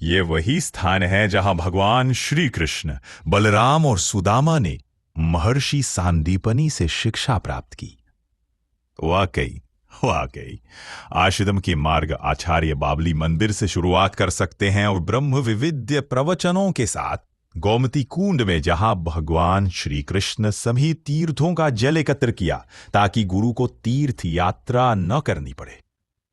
ये वही स्थान है जहां भगवान श्री कृष्ण, बलराम और सुदामा ने महर्षि सांदीपनि से शिक्षा प्राप्त की। वाकई वाकई आश्रम के मार्ग आचार्य बावली मंदिर से शुरुआत कर सकते हैं और ब्रह्म विविध्य प्रवचनों के साथ गोमती कुंड में, जहां भगवान श्री कृष्ण सभी तीर्थों का जल एकत्र किया ताकि गुरु को तीर्थ यात्रा न करनी पड़े।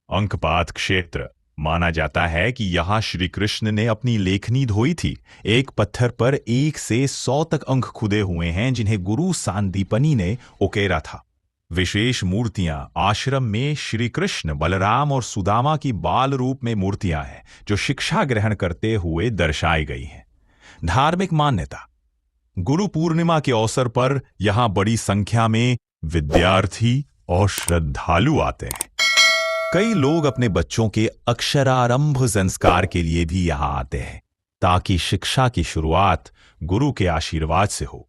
अंकपात क्षेत्र माना जाता है कि यहां श्री कृष्ण ने अपनी लेखनी धोई थी। एक पत्थर पर 1 से 100 तक अंक खुदे हुए हैं जिन्हें गुरु सांदीपनि ने उकेरा था। विशेष मूर्तियां आश्रम में श्री कृष्ण, बलराम और सुदामा की बाल रूप में मूर्तियां हैं जो शिक्षा ग्रहण करते हुए दर्शाई गई हैं। धार्मिक मान्यता, गुरु पूर्णिमा के अवसर पर यहां बड़ी संख्या में विद्यार्थी और श्रद्धालु आते हैं। कई लोग अपने बच्चों के अक्षरारंभ संस्कार के लिए भी यहां आते हैं ताकि शिक्षा की शुरुआत गुरु के आशीर्वाद से हो।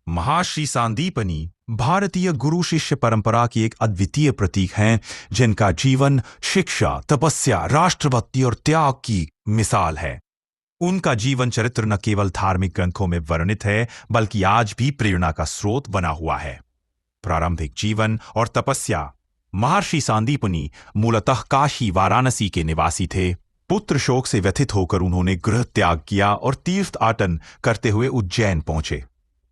महर्षि सांदीपनि भारतीय गुरु शिष्य परंपरा की एक अद्वितीय प्रतीक हैं, जिनका जीवन शिक्षा, तपस्या, राष्ट्रभक्ति और त्याग की मिसाल है। उनका जीवन चरित्र न केवल धार्मिक ग्रंथों में वर्णित है बल्कि आज भी प्रेरणा का स्रोत बना हुआ है। प्रारंभिक जीवन और तपस्या, महर्षि सांदीपनि मूलतः काशी वाराणसी के निवासी थे। पुत्र शोक से व्यथित होकर उन्होंने गृह त्याग किया और तीर्थाटन करते हुए उज्जैन पहुंचे।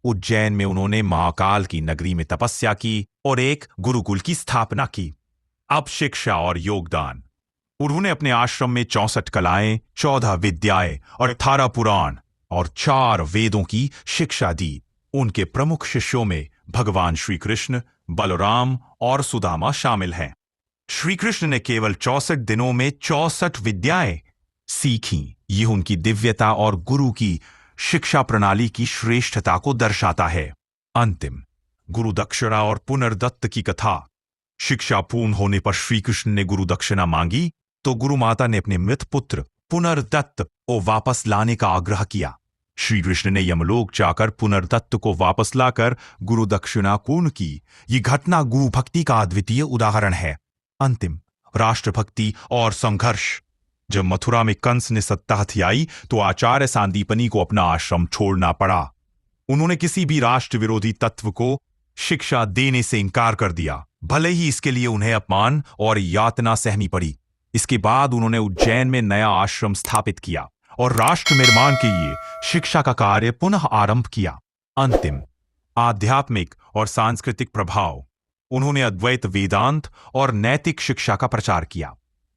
उज्जैन में उन्होंने महाकाल की नगरी में तपस्या की और एक गुरुकुल की स्थापना की। अब शिक्षा और योगदान, उन्होंने अपने आश्रम में 64 कलाएं, 14 विद्याएं और 18 पुराण और 4 वेदों की शिक्षा दी। उनके प्रमुख शिष्यों में भगवान श्री कृष्ण, बलराम और सुदामा शामिल हैं। श्री कृष्ण ने केवल 64 दिनों में 64 विद्याएं सीखी। यह उनकी दिव्यता और गुरु की शिक्षा प्रणाली की श्रेष्ठता को दर्शाता है। अंतिम, गुरु दक्षिणा और पुनर्दत्त की कथा। शिक्षा पूर्ण होने पर श्री कृष्ण ने गुरु दक्षिणा मांगी तो गुरु माता ने अपने मृत पुत्र पुनर्दत्त को वापस लाने का आग्रह किया। श्री कृष्ण ने यमलोक जाकर पुनर्दत्त को वापस लाकर गुरु दक्षिणा पूर्ण की। यह घटना गुरु भक्ति का अद्वितीय उदाहरण है। अंतिम, राष्ट्रभक्ति और संघर्ष। जब मथुरा में कंस ने सत्ता हथियाई तो आचार्य सांदीपनि को अपना आश्रम छोड़ना पड़ा। उन्होंने किसी भी राष्ट्र विरोधी तत्व को शिक्षा देने से इनकार कर दिया, भले ही इसके लिए उन्हें अपमान और यातना सहनी पड़ी। इसके बाद उन्होंने उज्जैन में नया आश्रम स्थापित किया और राष्ट्र निर्माण के लिए शिक्षा का कार्य पुनः आरंभ किया। अंतिम, आध्यात्मिक और सांस्कृतिक प्रभाव। उन्होंने अद्वैत वेदांत और नैतिक शिक्षा का प्रचार किया।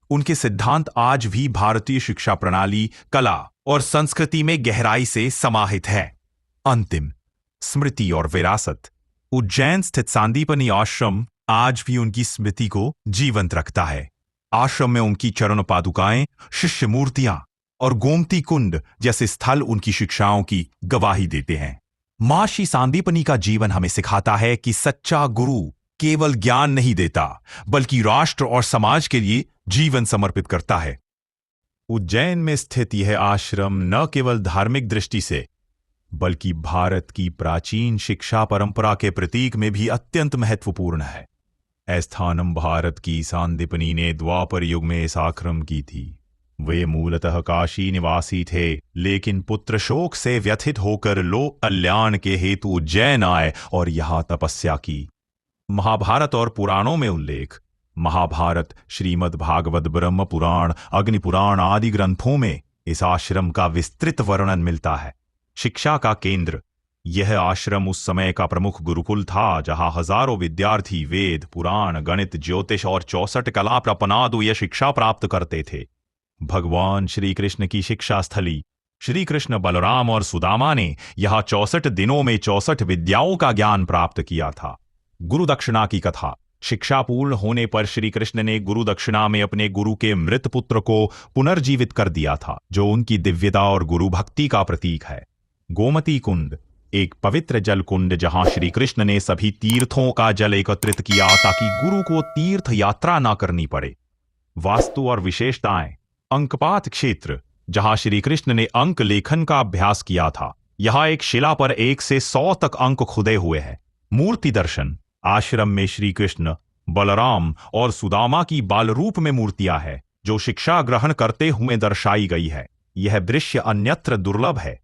उनके सिद्धांत आज भी भारतीय शिक्षा प्रणाली, कला और संस्कृति में गहराई से समाहित है। अंतिम, स्मृति और विरासत। उज्जैन स्थित सांदीपनि आश्रम आज भी उनकी स्मृति को जीवंत रखता है। आश्रम में उनकी चरण पादुकाएं, शिष्य मूर्तियां और गोमती कुंड जैसे स्थल उनकी शिक्षाओं की गवाही देते हैं। महर्षि सांदीपनि का जीवन हमें सिखाता है कि सच्चा गुरु केवल ज्ञान नहीं देता बल्कि राष्ट्र और समाज के लिए जीवन समर्पित करता है। उज्जैन में स्थित यह आश्रम न केवल धार्मिक दृष्टि से बल्कि भारत की प्राचीन शिक्षा परंपरा के प्रतीक में भी अत्यंत महत्वपूर्ण है। ऐस्थानम भारत की सांदीपनि ने द्वापर युग में इस आश्रम की थी। वे मूलतः काशी निवासी थे, लेकिन पुत्र शोक से व्यथित होकर लोक कल्याण के हेतु उज्जैन आए और यहां तपस्या की। महाभारत और पुराणों में उल्लेख, महाभारत, श्रीमद् भागवत, ब्रह्म पुराण, अग्नि पुराण आदि ग्रंथों में इस आश्रम का विस्तृत वर्णन मिलता है। शिक्षा का केंद्र, यह आश्रम उस समय का प्रमुख गुरुकुल था जहां हजारों विद्यार्थी वेद, पुराण, गणित, ज्योतिष और 64 कला प्रपनादुय शिक्षा प्राप्त करते थे। भगवान श्री कृष्ण की शिक्षा स्थली, श्री कृष्ण, बलराम और सुदामा ने यहां 64 दिनों में 64 विद्याओं का ज्ञान प्राप्त किया था। गुरु दक्षिणा की कथा। शिक्षा पूर्ण होने पर श्री कृष्ण ने गुरु दक्षिणा में अपने गुरु के मृत पुत्र को पुनर्जीवित कर दिया था, जो उनकी दिव्यता और गुरु भक्ति का प्रतीक है। गोमती कुंड, एक पवित्र जल कुंड जहां श्री कृष्ण ने सभी तीर्थों का जल एकत्रित किया ताकि गुरु को तीर्थ यात्रा ना करनी पड़े। वास्तु और विशेषताएं। अंकपात क्षेत्र, जहां श्री कृष्ण ने अंक लेखन का अभ्यास किया था। यहां एक शिला पर 1 से 100 तक अंक खुदे हुए हैं। मूर्ति दर्शन। आश्रम में श्री कृष्ण, बलराम और सुदामा की बाल रूप में मूर्तियां हैं जो शिक्षा ग्रहण करते हुए दर्शाई गई है। यह दृश्य अन्यत्र दुर्लभ है।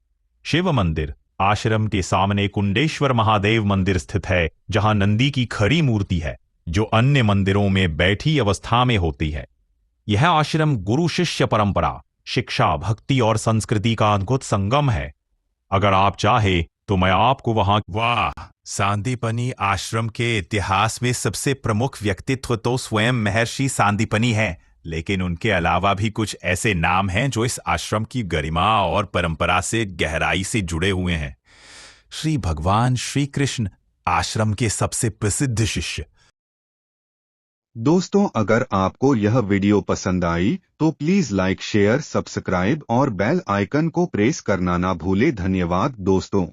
शिव मंदिर आश्रम के सामने कुंडेश्वर महादेव मंदिर स्थित है, जहां नंदी की खड़ी मूर्ति है, जो अन्य मंदिरों में बैठी अवस्था में होती है। यह आश्रम गुरु शिष्य परंपरा, शिक्षा, भक्ति और संस्कृति का अद्भुत संगम है। अगर आप चाहे तो मैं आपको वहां। वाह, सांदीपनी आश्रम के इतिहास में सबसे प्रमुख व्यक्तित्व तो स्वयं महर्षि सांदीपनी हैं, लेकिन उनके अलावा भी कुछ ऐसे नाम हैं जो इस आश्रम की गरिमा और परंपरा से गहराई से जुड़े हुए हैं। श्री भगवान श्री कृष्ण आश्रम के सबसे प्रसिद्ध शिष्य। दोस्तों, अगर आपको यह वीडियो पसंद आई तो प्लीज लाइक, शेयर, सब्सक्राइब और बेल आइकन को प्रेस करना ना भूले। धन्यवाद दोस्तों।